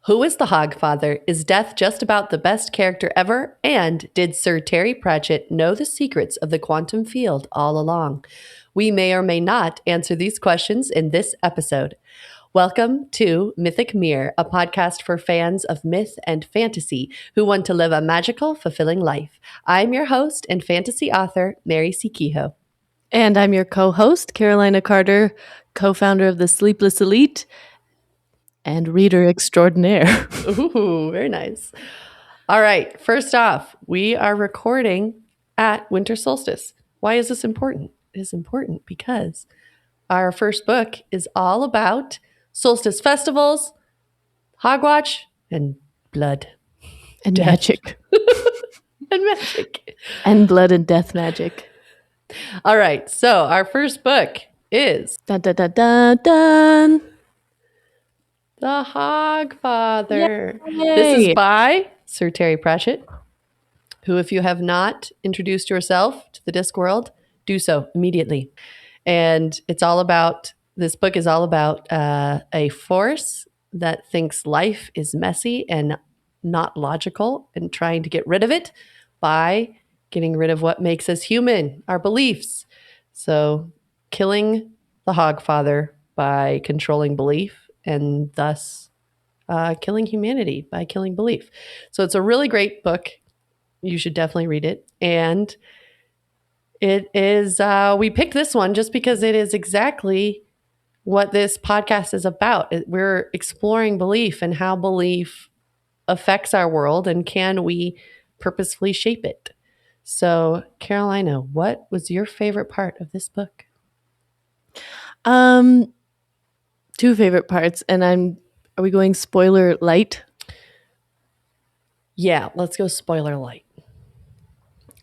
Who is the Hogfather? Is death just about the best character ever? And did Sir Terry Pratchett know the secrets of the quantum field all along? We may or may not answer these questions in this episode. Welcome to Mythic Mirror, a podcast for fans of myth and fantasy who want to live a magical, fulfilling life. I'm your host and fantasy author, Mary C. Kehoe. And I'm your co-host, Carolina Carter, co-founder of the Sleepless Elite and reader extraordinaire. Ooh, very nice. All right, first off, we are recording at winter solstice. Why is this important? It is important because our first book is all about solstice festivals, hogwatch, and blood. And Death. magic. And magic. And blood and death magic. All right, so our first book is Dun, dun, dun, dun, dun. The Hogfather. Yay. This is by Sir Terry Pratchett, who, if you have not introduced yourself to the Discworld, do so immediately. And this book is all about a force that thinks life is messy and not logical and trying to get rid of it by getting rid of what makes us human, our beliefs. So killing the Hogfather by controlling belief and thus killing humanity by killing belief. So it's a really great book. You should definitely read it. And it is, we picked this one just because it is exactly what this podcast is about. We're exploring belief and how belief affects our world and can we purposefully shape it. So, Carolina, what was your favorite part of this book? Two favorite parts, and are we going spoiler light? Yeah, let's go spoiler light.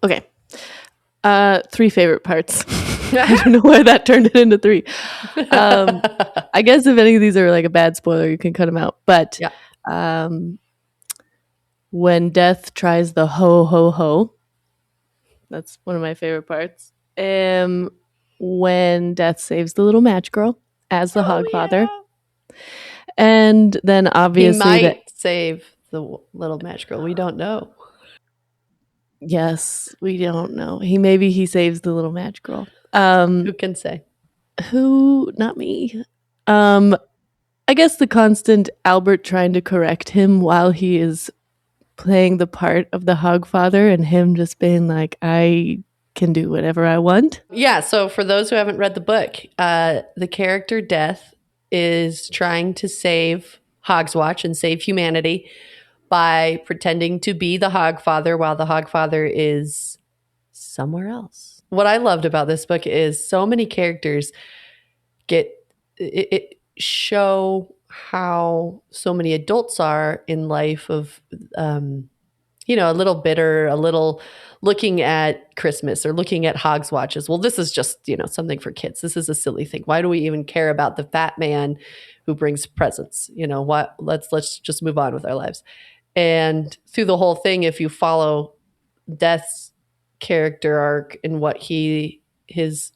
Okay. Three favorite parts. I don't know why that turned it into three. I guess if any of these are like a bad spoiler, you can cut them out. But yeah. When death tries the ho ho ho, that's one of my favorite parts. When death saves the little match girl as the Hogfather. Yeah. And then obviously he might save the little match girl. We don't know. Yes, we don't know. Maybe he saves the little match girl. Who can say? Who? Not me. I guess the constant Albert trying to correct him while he is playing the part of the Hogfather and him just being like, I can do whatever I want. Yeah, so for those who haven't read the book, the character Death is trying to save Hogswatch and save humanity by pretending to be the Hogfather while the Hogfather is somewhere else. What I loved about this book is so many characters show how so many adults are in life of a little bitter, a little looking at Christmas or looking at Hogswatches. Well, this is just, something for kids. This is a silly thing. Why do we even care about the fat man who brings presents? What? Let's just move on with our lives. And through the whole thing, if you follow Death's character arc and what his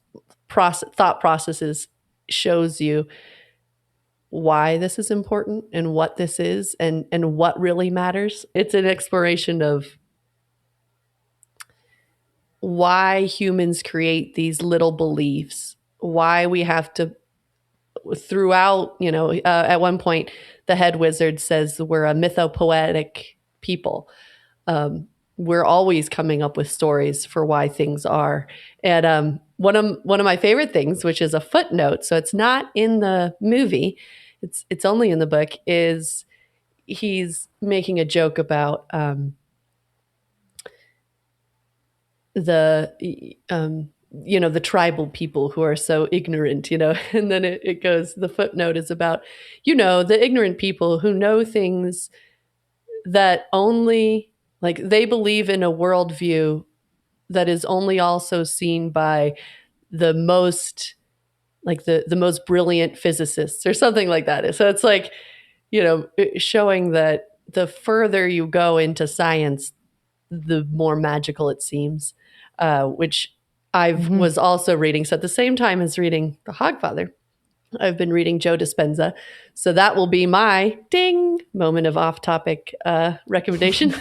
thought processes shows you why this is important and what this is and what really matters. It's an exploration of why humans create these little beliefs, why we have to throughout, at one point, the head wizard says we're a mythopoetic people. We're always coming up with stories for why things are. And one of my favorite things, which is a footnote, so it's not in the movie, it's only in the book, is he's making a joke about the tribal people who are so ignorant, and then it goes, the footnote is about, the ignorant people who know things that only, like, they believe in a worldview that is only also seen by the most, like the most brilliant physicists or something like that. So it's like, showing that the further you go into science, the more magical it seems, which I was also reading. So at the same time as reading The Hogfather, I've been reading Joe Dispenza. So that will be my ding moment of off topic recommendation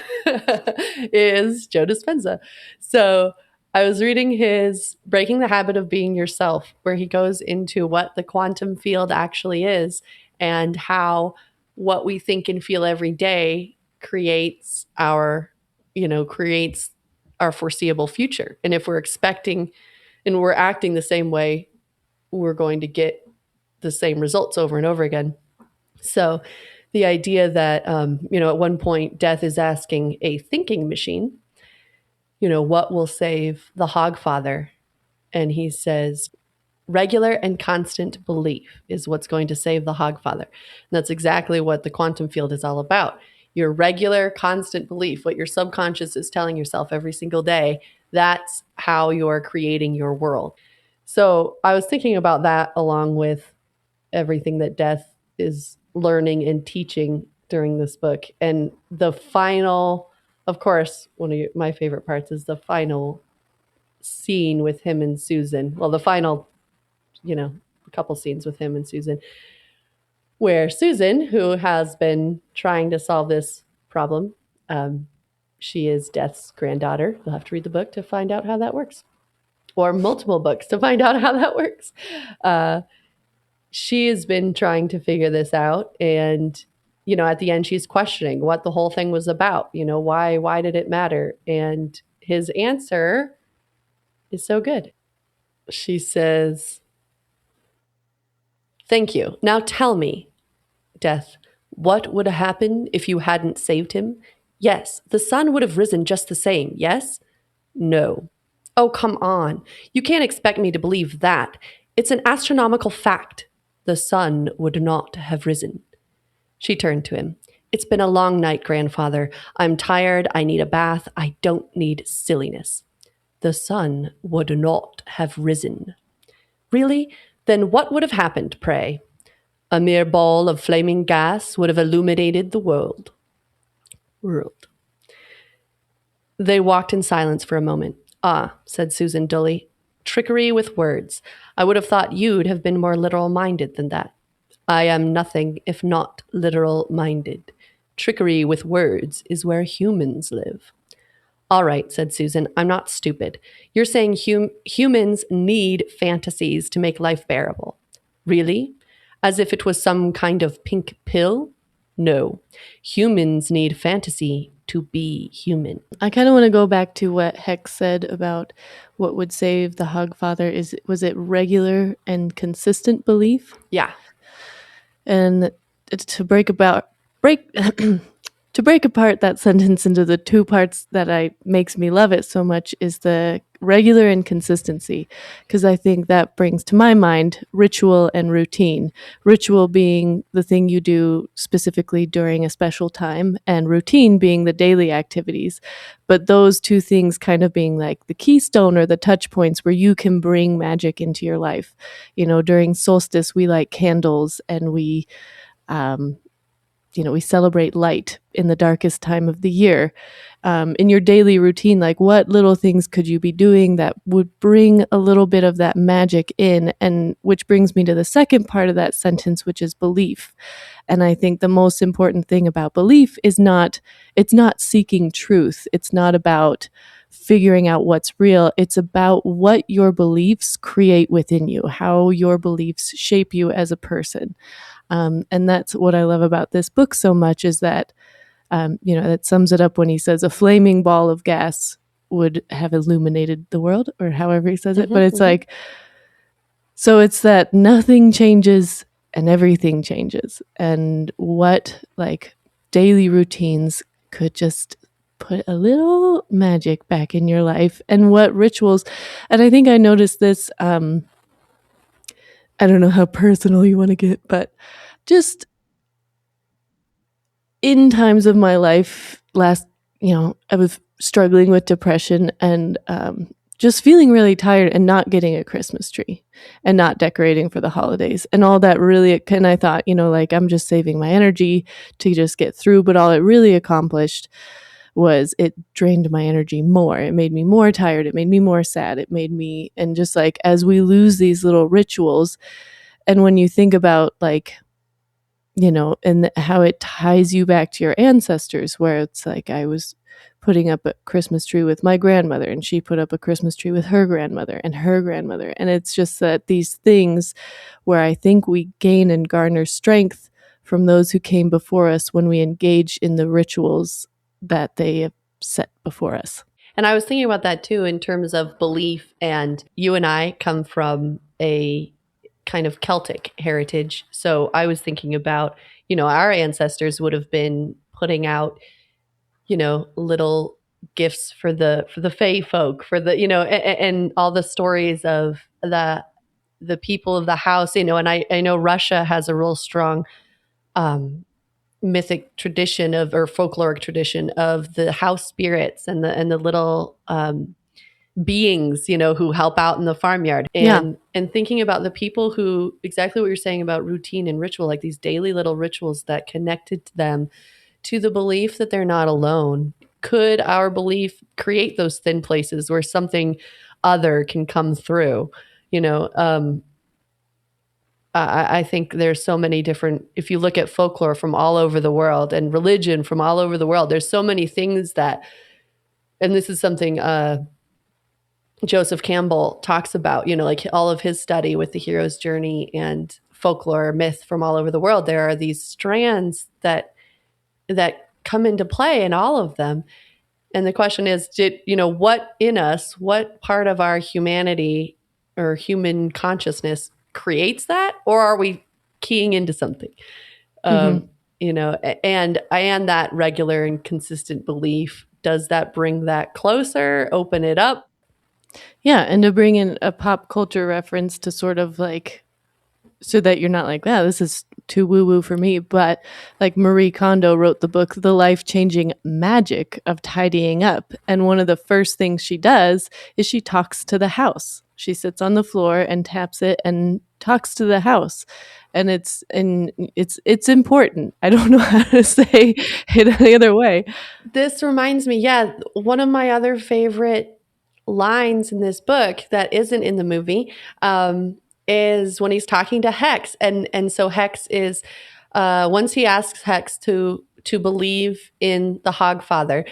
is Joe Dispenza. So I was reading his Breaking the Habit of Being Yourself, where he goes into what the quantum field actually is and how what we think and feel every day creates creates our foreseeable future. And if we're expecting and we're acting the same way, we're going to get the same results over and over again. So the idea that, at one point, Death is asking a thinking machine, what will save the Hogfather? And he says, regular and constant belief is what's going to save the Hogfather. And that's exactly what the quantum field is all about. Your regular, constant belief, what your subconscious is telling yourself every single day, that's how you're creating your world. So I was thinking about that along with everything that Death is learning and teaching during this book. And the final, of course, one of my favorite parts is the final scene with him and Susan. Well, the final, a couple scenes with him and Susan, where Susan, who has been trying to solve this problem, she is Death's granddaughter. You'll have to read the book to find out how that works, or multiple books to find out how that works. She has been trying to figure this out, and at the end she's questioning what the whole thing was about. Why did it matter? And his answer is so good. She says, thank you. Now tell me, Death, what would have happened if you hadn't saved him? Yes, the sun would have risen just the same. Yes? No. Oh, come on. You can't expect me to believe that. It's an astronomical fact. The sun would not have risen. She turned to him. It's been a long night, grandfather. I'm tired. I need a bath. I don't need silliness. The sun would not have risen. Really? Then what would have happened, pray? A mere ball of flaming gas would have illuminated the world. They walked in silence for a moment. Ah, said Susan dully. Trickery with words. I would have thought you'd have been more literal-minded than that. I am nothing if not literal-minded. Trickery with words is where humans live. All right, said Susan, I'm not stupid. You're saying humans need fantasies to make life bearable. Really? As if it was some kind of pink pill? No. Humans need fantasy to be human. I kind of want to go back to what Hex said about what would save the Hogfather. Was it regular and consistent belief? Yeah. And to break apart that sentence into the two parts that makes me love it so much is the regular and consistency, because I think that brings to my mind ritual and routine. Ritual being the thing you do specifically during a special time, and routine being the daily activities. But those two things kind of being like the keystone or the touch points where you can bring magic into your life. During Solstice, we light candles and we celebrate light in the darkest time of the year. In your daily routine, like what little things could you be doing that would bring a little bit of that magic in? And which brings me to the second part of that sentence, which is belief. And I think the most important thing about belief is it's not seeking truth. It's not about figuring out what's real. It's about what your beliefs create within you, how your beliefs shape you as a person. And that's what I love about this book so much, is that, that sums it up when he says a flaming ball of gas would have illuminated the world, or however he says it. But it's like, so it's that nothing changes and everything changes. And what daily routines could just put a little magic back in your life, and what rituals. And I think I noticed this, I don't know how personal you want to get, but just in times of my life I was struggling with depression and just feeling really tired and not getting a Christmas tree and not decorating for the holidays and all that really. And I thought, I'm just saving my energy to just get through. But all it really accomplished was it drained my energy more. It made me more tired. It made me more sad. It made me, and just as we lose these little rituals And when you think about like, and how it ties you back to your ancestors, where it's like I was putting up a Christmas tree with my grandmother, and she put up a Christmas tree with her grandmother and her grandmother. And it's just that these things where I think we gain and garner strength from those who came before us when we engage in the rituals that they have set before us. And I was thinking about that too in terms of belief. And you and I come from a kind of Celtic heritage. So I was thinking about, our ancestors would have been putting out, little gifts for the Fey folk, for the, and all the stories of the people of the house, and I know Russia has a real strong mythic tradition or folkloric tradition of the house spirits and the little beings, who help out in the farmyard. Yeah. And thinking about the people who, exactly what you're saying about routine and ritual, like these daily little rituals that connected to them, to the belief that they're not alone. Could our belief create those thin places where something other can come through? I think there's so many different, if you look at folklore from all over the world and religion from all over the world, there's so many things that, and this is something Joseph Campbell talks about, like all of his study with the hero's journey and folklore myth from all over the world. There are these strands that come into play in all of them. And the question is, what in us, what part of our humanity or human consciousness creates that? Or are we keying into something? Mm-hmm. And that regular and consistent belief, does that bring that closer, open it up? Yeah, and to bring in a pop culture reference to sort of like, so that you're not like, wow, this is too woo woo for me. But like Marie Kondo wrote the book, The Life Changing Magic of Tidying Up. And one of the first things she does is she talks to the house. She sits on the floor and taps it and talks to the house. And it's important. I don't know how to say it any other way. This reminds me, one of my other favorite lines in this book that isn't in the movie is when he's talking to Hex, and so Hex is once he asks Hex to believe in the Hogfather,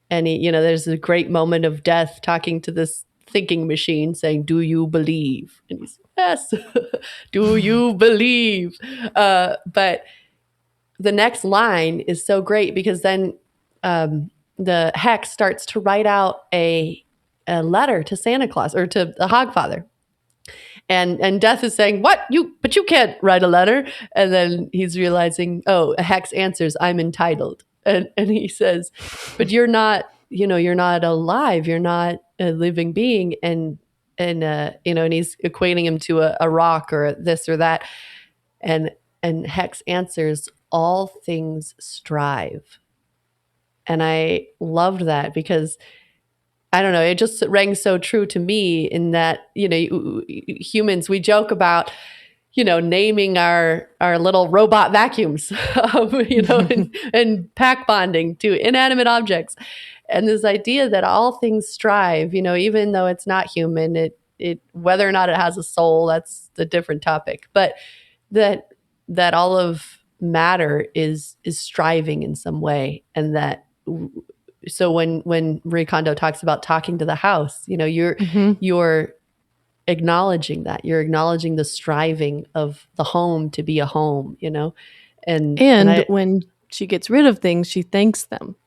and there's a great moment of Death talking to this thinking machine, saying, "Do you believe?" And he's, "Yes." "Do you believe?" But the next line is so great because then the Hex starts to write out a letter to Santa Claus or to the Hogfather. And Death is saying, "What? But you can't write a letter." And then he's realizing, oh, Hex answers, "I'm entitled." And he says, "But you're not, you're not alive. You're not a living being." And he's equating him to a rock or this or that. And Hex answers, "All things strive." And I loved that because I don't know, it just rang so true to me in that, humans, we joke about, naming our little robot vacuums, and pack bonding to inanimate objects. And this idea that all things strive, even though it's not human, it whether or not it has a soul, that's a different topic. But that all of matter is striving in some way, and that so when Marie Kondo talks about talking to the house, you're acknowledging that, you're acknowledging the striving of the home to be a home, and And I when she gets rid of things, she thanks them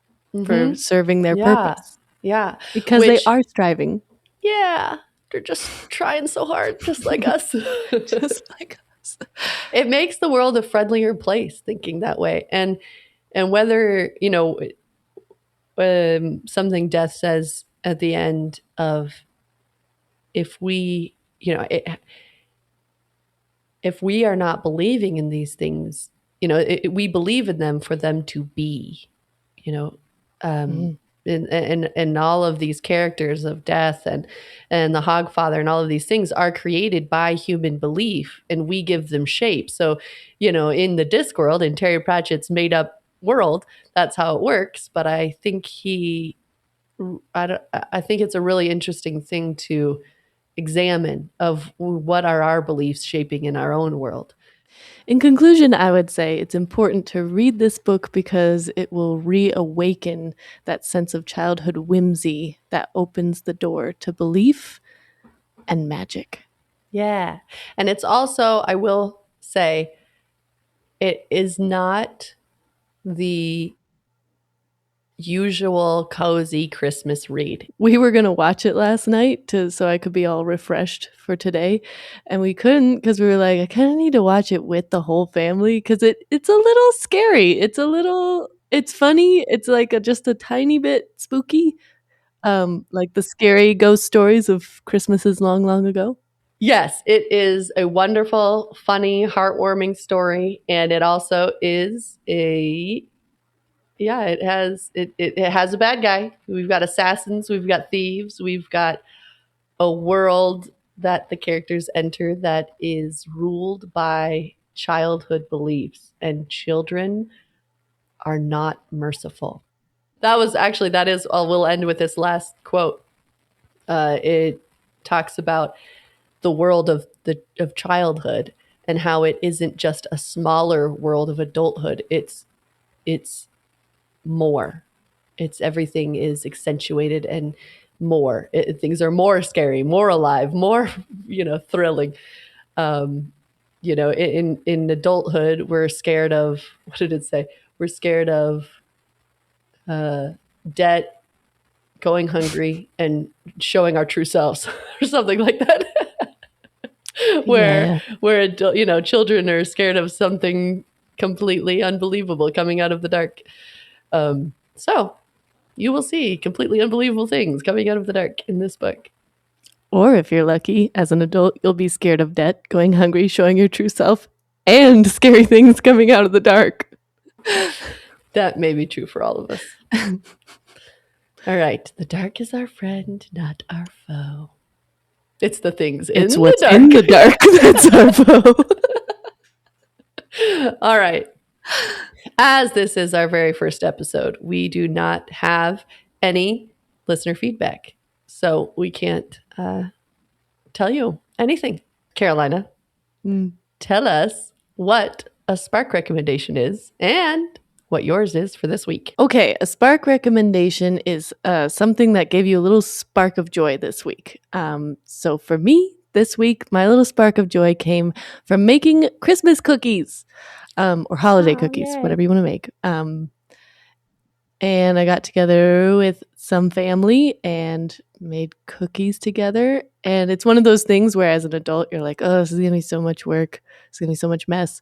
for serving their yeah, purpose yeah, because they which are striving. yeah, they're just trying so hard, just like us. Just like us. It makes the world a friendlier place thinking that way, and whether something Death says at the end of, if we if we are not believing in these things, we believe in them for them to be, you know Mhm. and all of these characters of Death and the Hogfather and all of these things are created by human belief, and we give them shape. So in the Discworld, in Terry Pratchett's made up world, that's how it works. But I think it's a really interesting thing to examine of what are our beliefs shaping in our own world. In conclusion, I would say it's important to read this book because it will reawaken that sense of childhood whimsy that opens the door to belief and magic. Yeah. And it's also, I will say, it is not the usual cozy Christmas read. We were going to watch it last night so I could be all refreshed for today, and we couldn't because we were like, I kind of need to watch it with the whole family because it's a little scary. It's funny. It's like just a tiny bit spooky, like the scary ghost stories of Christmases long, long ago. Yes, it is a wonderful, funny, heartwarming story, and it also is a it has a bad guy. We've got assassins, we've got thieves, we've got a world that the characters enter that is ruled by childhood beliefs, and children are not merciful. That is, we'll end with this last quote. It talks about the world of childhood and how it isn't just a smaller world of adulthood. It's more. It's everything is accentuated and more. Things are more scary, more alive, more thrilling. Um, in adulthood, we're scared of, what did it say? We're scared of uh, debt, going hungry, and showing our true selves, or something like that. Yeah. where children are scared of something completely unbelievable coming out of the dark. So you will see completely unbelievable things coming out of the dark in this book. Or if you're lucky, as an adult, you'll be scared of debt, going hungry, showing your true self, and scary things coming out of the dark. That may be true for all of us. All right. The dark is our friend, not our foe. It's the things It's in what's the dark. in the dark that's our foe. All right. As this is our very first episode, we do not have any listener feedback. So we can't tell you anything. Carolina, tell us what a spark recommendation is and what yours is for this week. Okay, a spark recommendation is something that gave you a little spark of joy this week. So for me, this week, my little spark of joy came from making Christmas cookies or holiday cookies, yay. whatever you want to make. And I got together with some family and made cookies together. And it's one of those things where as an adult, you're like, oh, this is going to be so much work. It's going to be so much mess.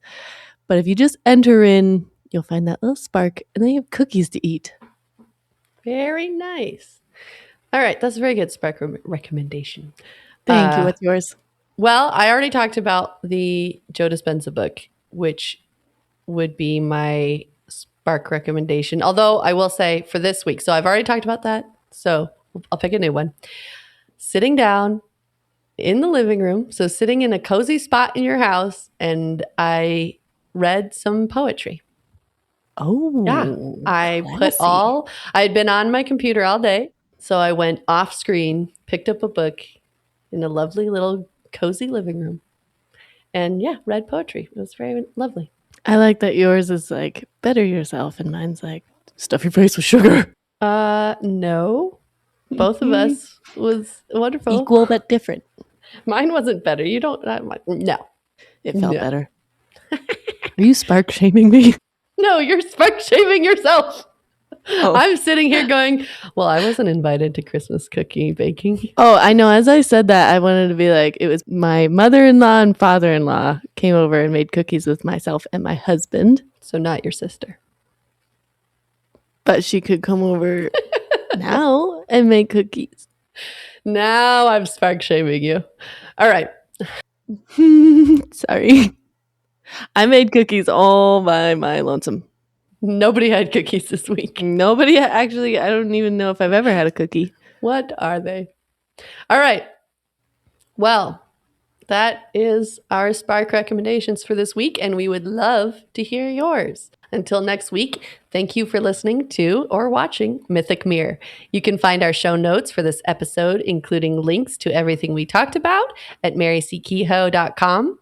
But if you just enter in, you'll find that little spark and then you have cookies to eat. Very nice. All right. That's a very good spark recommendation. Thank you. What's yours? Well, I already talked about the Joe Dispenza book, which would be my spark recommendation. Although I will say for this week, so I've already talked about that. So I'll pick a new one. Sitting down in the living room, so sitting in a cozy spot in your house, and I read some poetry. Oh, Yeah. I had been on my computer all day. So I went off screen, picked up a book in a lovely little cozy living room, and yeah, read poetry. It was very lovely. I like that yours is like better yourself and mine's like stuff your face with sugar. No. Both of us was wonderful. Equal but different. Mine wasn't better. You don't, no. It felt No. better. Are you spark shaming me? No, you're spark shaming yourself. Oh. I'm sitting here going, well, I wasn't invited to Christmas cookie baking. Oh, I know. As I said that, I wanted to be like, it was my mother-in-law and father-in-law came over and made cookies with myself and my husband. So not your sister. But she could come over now and make cookies. Now I'm spark shaming you. All right. Sorry. I made cookies all by my lonesome. Nobody had cookies this week. Nobody actually, I don't even know if I've ever had a cookie. What are they? All right. Well, that is our spark recommendations for this week, and we would love to hear yours. Until next week, thank you for listening to or watching Mythic Mirror. You can find our show notes for this episode, including links to everything we talked about, at maryckehoe.com.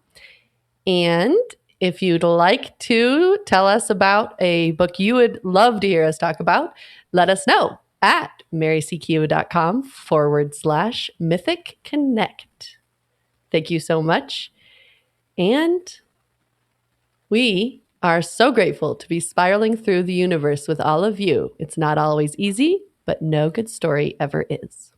And if you'd like to tell us about a book you would love to hear us talk about, let us know at maryckehoe.com/Mythic Connect. Thank you so much. And we are so grateful to be spiraling through the universe with all of you. It's not always easy, but no good story ever is.